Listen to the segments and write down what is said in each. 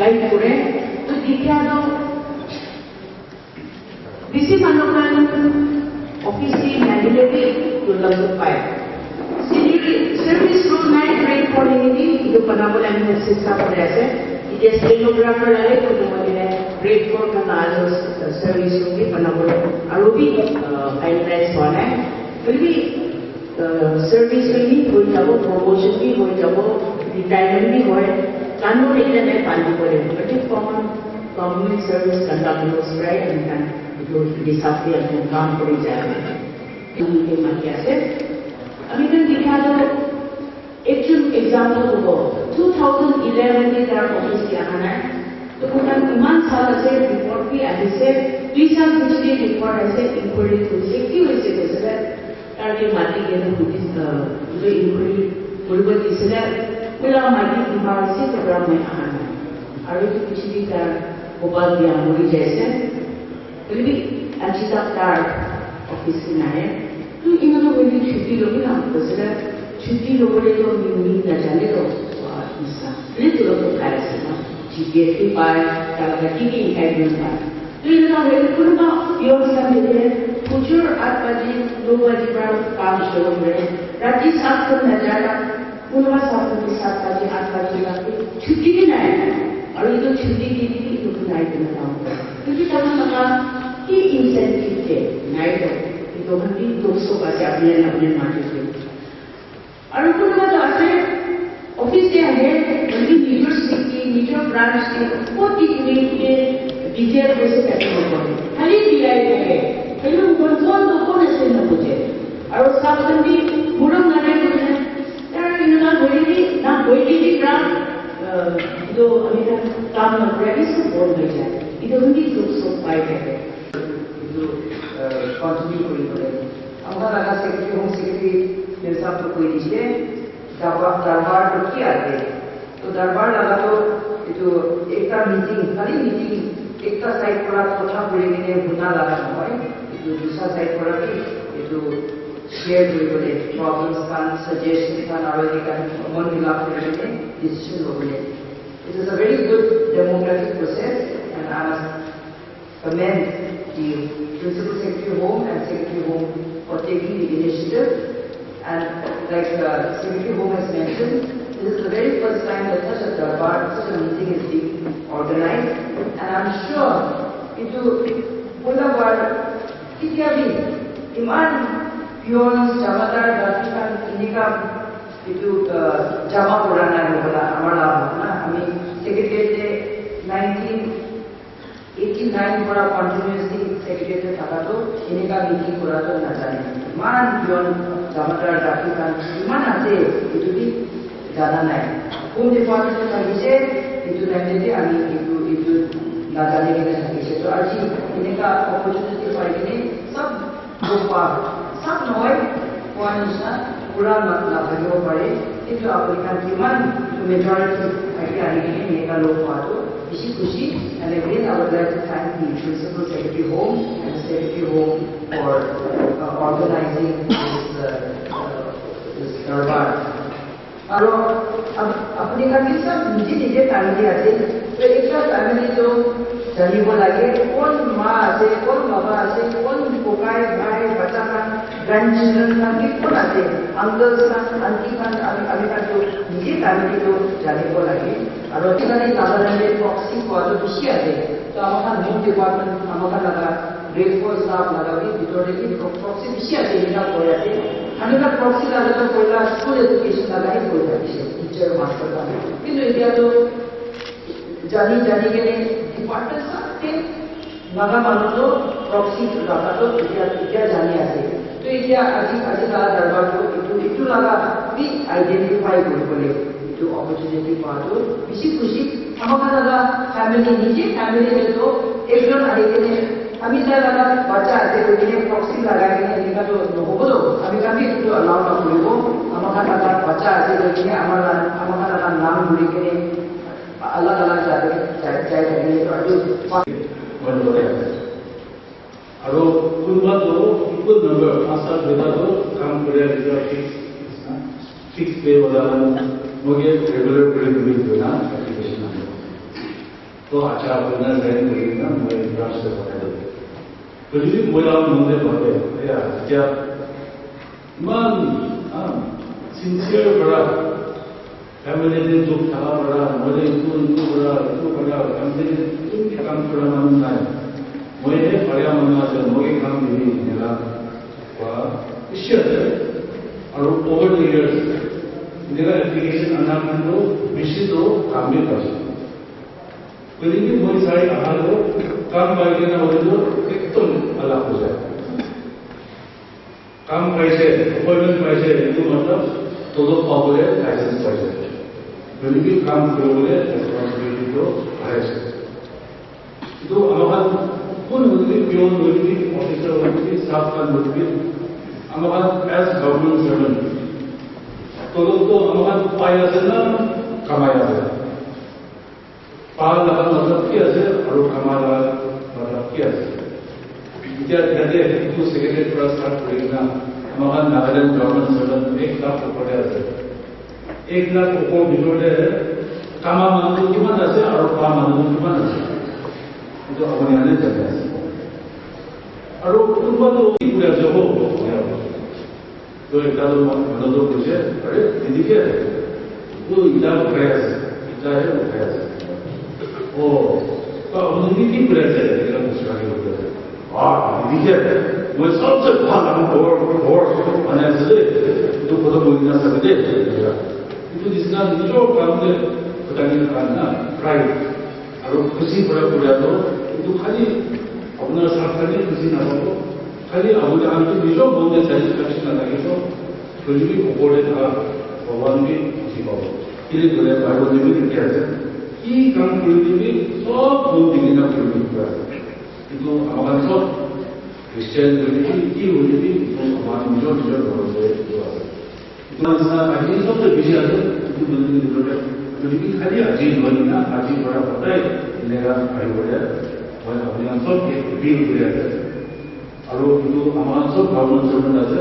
Guide কৰে তো দ্বিতীয়টো বেছি মানুহমান অফিচি মেডিলেটি দুৰ্লভ পায় সাৰ্ভিস ৰুল নাই ব্ৰেক কৰে নিদি ಇದು ಬনাবলৈ আমি চেষ্টা কৰি আছে এতিয়া স্টেনোগ্ৰাফাৰ লাগে কোনোবাদিনে ব্ৰেক ফৰ kana আৰু সাৰ্ভিস ৰুল বনাবলৈ আৰু বি গাইডলাইন্স হোৱা নাই যদি সাৰ্ভিস ৰুল হৈ যাব প্ৰমোশন বি হৈ যাব ৰিটায়াৰমেন্ট বি হয় কানুন এটা নাই পালন কৰে but government service conductors right and itu disappear dan কাম কৰি যায় ini মাটি আছে আমি তো দেখালো একজন এক্সাম্পল হব 2011 তার অফিস আহা নাই তো ওনার ইমান সাল আছে রিপোর্ট কি আহিছে 2 সাল পিছনে রিপোর্ট আছে ইনকোয়ারি হয়েছে কি হয়েছে কৈছিলে তার যে মাটি কেন পুলিশ ইনকোয়ারি কৰিব দিছিলে ওলা মাটি ইমান আছে তাৰা মই আহা নাই আৰু পিছনে তাৰ গোপাল দিয়া মৰি যাইছে যদি আজি তার অফিস নাই तो इन्होंने बोली छुट्टी लोगे ना दूसरा छुट्टी लोगों तो न्यूली न जाने तो इंसान ये तो लोग काय से ना जीपीएस की पार टारगेट की इंटरव्यू पार तो इन्होंने बोली कुछ ना योजना देते फ्यूचर आज लोग आज पर काम शुरू करें रात 7 को न जाना पुनः 7 के 7 बजे 8 बजे लगे छुट्टी की नहीं और ये तो छुट्टी की थी तो नहीं देना क्योंकि तब लगा कि इंसेंटिव थे नहीं तो हम भी 200 पासे अपने मार्केट में और उनको बात आते ऑफिस से आगे बल्कि यूनिवर्सिटी मीटर ब्रांच के बहुत डिग्री के डिटेल वैसे कैसे होगा खाली दिया है खाली ऊपर कौन ऐसे न पूछे और उसका बदन भी मुड़म नारे को यार इन्होंने बोली थी ब्रांच जो अभी तक काम न करे इसको बोल नहीं जाए इधर उनकी 200 पाई है continue কৰি কৰে আমাৰ লাগা সেক্ৰেটাৰি হোম সেক্ৰেটাৰি হিচাপ কৰি দিছে দৰবাৰ কি আছে তো দৰবাৰ লাগাটো এটো একটা মিটিং খালি মিটিং একটা সাইড পৰা কথা কৰি কিনে গুণা লাগা নহয় এটো দুসৰা সাইড পৰা কি এটো শেয়াৰ কৰিবলৈ প্ৰবলেমস কান সাজেশন কান আৰু এটা মন মিলাপ কৰি কিনে ডিসিশন ল'বলৈ it is a very good democratic process and I must commend the Principal Secretary Home and Secretary Home for taking the initiative. And like Secretary Home has mentioned, this is the very first time that such a darbar, such a meeting is being organized. And I'm sure into Pulawar, Kityabi, Iman, Pions, Jamadar, Ratikan, Indikam, into Jama Purana, Amala, I mean, Secretary 1989 পৰা continuously secretary থাকাতো এনেকা meeting কৰাটো নাজানে মান জন জামাতাৰ জাতি কান ইমান আছে এটো কি জানা নাই কোন ডিপার্টমেন্ট থাকিছে এটো জানিলে আমি এটো নাজানে কিনে থাকিছে তো আজি এনেকা অপরচুনিটি পাই কিনে সব গোপা সব নহয় কোৱানিছা পুৰা নাভাগিব পাৰে কিন্তু আপুনি কিমান মেজৰিটি থাকি আনি কিনে এনেকা লোক পাতো খুশি and again I would like to thank the Principal Secretary Home and the Secretary Home for organizing this darbar. আৰু আপুনি কাটি সব নিজে ফ্যামিলি আছে তো একটা ফ্যামিলি তো জানিব লাগে কোন মা আছে কোন বাবা আছে কোন কোকাই ভাই বাচ্চা কান গ্র্যান্ডচিলড্রেন কান কোন আছে আঙ্কেলস কান আন্টি কান আমি কাটো নিজে ফ্যামিলি তো জানিব লাগে আর ওখানে সাধারণত প্রক্সি কত বেশি আছে তো আমার হোম ডিপার্টমেন্ট আমার লাগা গ্রেড ফোর স্টাফ লাগাবি ভিতরে কি প্রক্সি বেশি আছে এটা করে আছে আমি কা প্রক্সি লাগাতো পয়লা স্কুল এডুকেশন লাগাই করে আছে টিচার মাস্টার কাম কিন্তু এটা তো জানি গেলে ডিপার্টমেন্ট সাথে নাগা মানুষ প্রক্সি লাগাতো এটা জানি আছে তো এটা আজি লাগা দরবার তো একটু লাগা বি আইডেন্টিফাই করে जो opportunity पातो बेसी खुशी আমাদের দাদা ফ্যামিলি নিজে ফ্যামিলি তো একজন আইকেনে আমি যারা বাচ্চা আছে ওইখানে প্রক্সি লাগাই কিনে এটা তো নহব তো আমি কামি একটু অ্যালাউ না করব আমাদের দাদা বাচ্চা আছে ওইখানে আমাদের দাদা নাম ঘুরে কিনে আলাদা আলাদা জায়গায় গিয়ে তো আৰু কোনোবাটো ইকুয়াল নাম্বার পাঁচটা বেটাটো কাম করে ফিক্স পে ওলা मुझे रेगुलर प्रेजेंट भी देना application 또 아차 보는 사람이 되겠나 뭐 이런 식으로 보내도 그 중에 뭐라고 문제 봐요. 야 진짜 이만 sincere berat family juk thala berat mode itu berat family itu kam pernah mana mode parya mana se mode kam diri nela wa isya aru over the years nela application anak lo bishito kam bhi kar कोई भी बहुत सारे आहार को काम करके ना हो तो एकदम अलग हो जाए काम कैसे अपॉइंटमेंट कैसे itu मतलब तो पावले लाइसेंस चाहिए कोई भी काम करोगे रिस्पांसिबिलिटी तो है तो हमारा कौन होती पियोन होती ऑफिसर होती स्टाफ का होती हमारा एज गवर्नमेंट सर्वेंट तो हमारा पाया से ना कमाया है पाल लगा मतलब क्या है और कमाला मतलब क्या है इधर कहते हैं तो सेक्रेटरी पर स्टार्ट करेगा हमारा नागालैंड गवर्नमेंट सर्वेंट 1 लाख ऊपर है 1 लाख ऊपर बिलोडे कामा मानते किमान আছে और पा मानते किमान আছে itu अपने आने चलते हैं और तुमको तो पूरा जो हो तो एक दादो मतलब तो कुछ है अरे दीदी क्या है वो इधर प्रयास इधर है वो प्रयास ओ तो उन्होंने की प्रयास है लेकिन कुछ आगे हो गया दीदी है वो सबसे भाग और अनेसे तो खुद बोलना सकते itu di sana itu kamu petani karena pride और खुशी बड़ा तो itu खाली अपना सरकारी खुशी ना हो खाली अपने आप को निजो बोलने सैटिस्फैक्शन ना लगे तो कुछ भी कोड़े था भगवान भी खुशी पाओ ये बोले बाइबल में भी क्या है कि काम करने भी सब बोल देंगे ना करने itu हमारा सब क्रिश्चियन की होने भी हमारे निजो बोलते हैं इतना आजी सबसे विषय है itu benar-benar jadi खाली आजी बनी ना आजी बड़ा पता है नेगा भाई बोले और अपने सब के भी बोले और itu हमारा सब गवर्नमेंट सर्वेंट আছে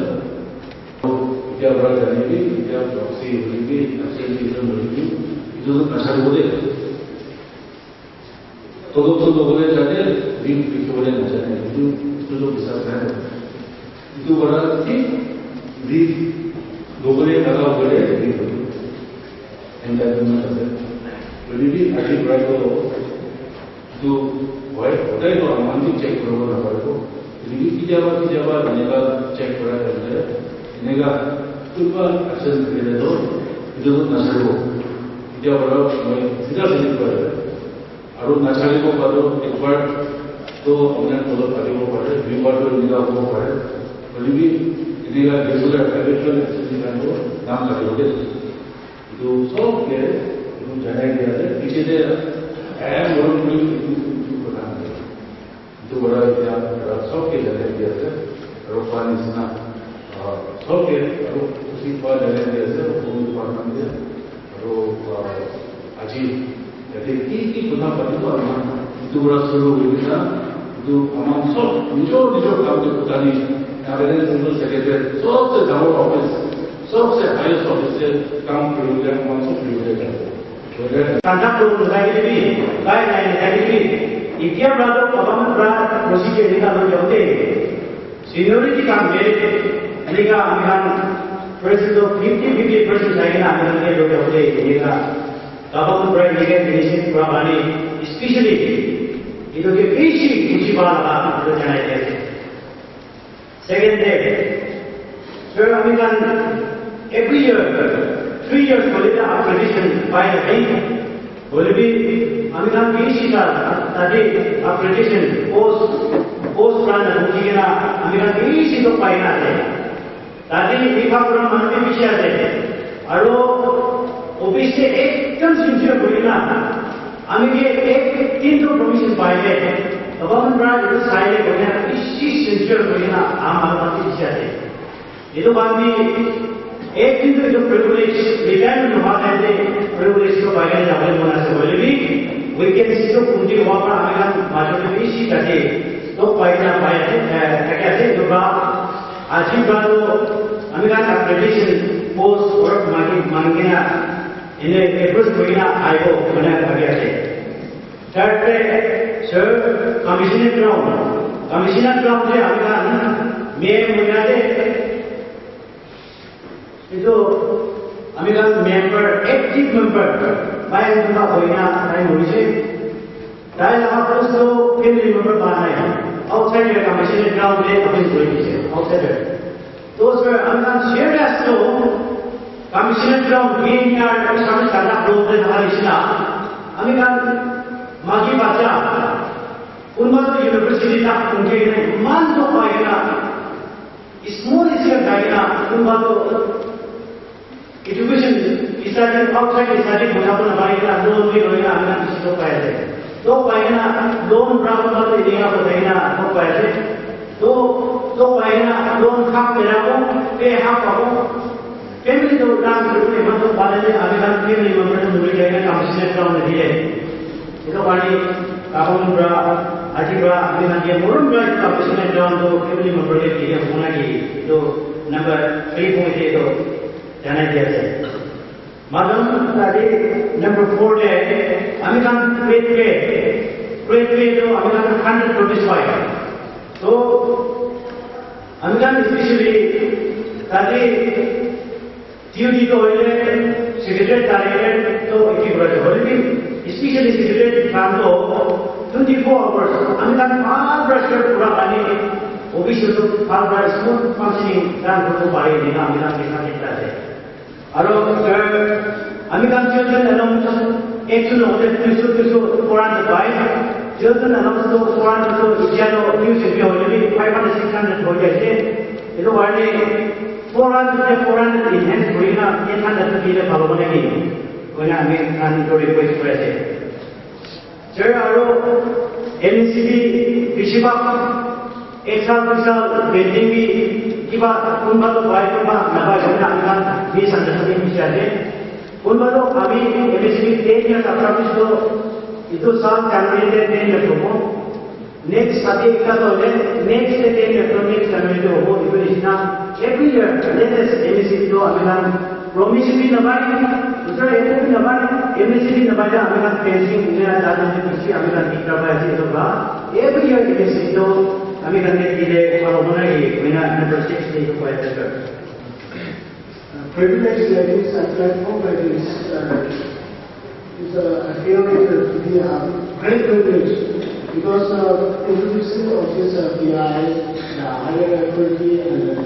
तो क्या बड़ा जाने भी क्या जॉबसी होने भी एक्सेंटिज्म होने भी itu तो नशा बोले तो बोले जाते भी बोले ना जाने itu जो विचार है itu बड़ा ठीक भी लोगों ने लगा बोले भी एंटरटेनमेंट है तो भी आगे बढ़ा तो जो भाई होता है तो अमानती चेक करो ना पड़े तो की जब नेगा चेक करा करते हैं नेगा तुमका एक्शन करे तो जो नशा को जब बड़ा सीधा सीधा कर और नशा को करो एक बार तो अपने को पड़े वो पड़े दो बार तो नेगा को पड़े तो भी नेगा रेगुलर हैबिचुअल एक्सरसाइज को नाम करोगे तो सब के जो जाने दिया है पीछे से एम और कोई बता दे तो बड़ा क्या सब के जाने दिया है रोपानी सना सब के उसी पर जाने दिया है वो डिपार्टमेंट है और अजी यदि की पुनः पति तो बड़ा शुरू हुई ना तो हम सब निजो काम के पुतानी नागालैंड सिंगल सेक्रेटरी सबसे बड़ा ऑफिस सबसे हाईएस्ट ऑफिस से काम करोगे हम सब करोगे tanda pro lagi ni lain lagi ni ikia brother paham bra procedure ni kalau jauh seniority काम में निका अमिहान president 50% lagi ना अमिहान के लोग होते निका paham bra निका finishing प्रणाली especially itu के किसी बात तो जाने चाहिए second day so अमिहान every year 3 years quality accreditation by the bank will be अमिहान PhD का तभी accreditation post plan होगी ना अमिहान PhD तो पाएगा है तभी विभाग प्रमाण में विषय है और ऑफिस से एकदम सिंसियर होगी ना अमिहान एक 3 तो परमिशन पाएंगे तब हम ब्रांड जो साइड होगी ना इसी सिंसियर होगी ना आम आदमी की विषय है ये तो बात भी एक दिन तो जो प्रिविलेज रिटायरमेंट हुआ है प्रिविलेज को पाएगा जाने होना से बोले भी वीकेंड से जो पूंजी हुआ पर हमें मार्केट में इसी करके तो पाएगा क्या है जो बात आज ही बात तो हमें accreditation post work मांगे ना इन्हें अप्रोच कोई ना आयो बना गया है third sir, commissioner ground je amikan mayor mujade itu amikan member active member main kita hoina nai muise dai la posto family member banai outside the commissioner ground je apni hoise outside those were amikan shared as to commissioner ground being yard sami sana program harisna amikan magi baca unmat university tak mungkin man to paina small issue paina unmat education study outside study bujapun paina loan bhi hoina amna kisi to paise to paina loan प्राप्त करने दिया बताइना तो paise to paina loan khap mera ko pe hap ko family to काम करने में तो बाले में आगे काम family member to मिल जाएगा commissioner ground दिए itu kali tahun berapa haji berapa dengan dia murun berapa commissioner ground to family member dia punya lagi itu number 3 point itu जाना चाहिए मालूम tadi number 4 deh kami kan grade itu kami kan 125 so kami kan especially tadi duty to होले secretary director तो एक ही बड़ा होले भी especially secretary काम तो 24 hours kami kan 5 brush पूरा पानी official तो 5 brush smooth functioning dan तो पाए नहीं kami kan bisa kita है Aro kami kan children along actually hote tuisu Quran to buy children along to Quran to ijalo news bhi hoye bhi 500 600 ho jaye itu wali Quran enhance hoina ye thanda thile bhalo bane ni hoina ami kan to request korese sir aro NCB bishibak ekal building bhi kiba unba to buy to ba naba jona akan bi sanjati bisa de unba to ami MSB 10 years after to itu saat January 10 years ho next sati ka to le next 10 years to next January to ho itu isna every year latest MSB to akan promise bhi nabai दूसरा ये भी नबाई MSB नबाई जा akan fencing ne ada de kusi akan kita bahas itu ba every year MSB to kami kan tidak kalau mana ini mina number 6 itu kuat sekali. Privilege like this and platform like this is a really great privilege because introducing of this PI, the higher authority and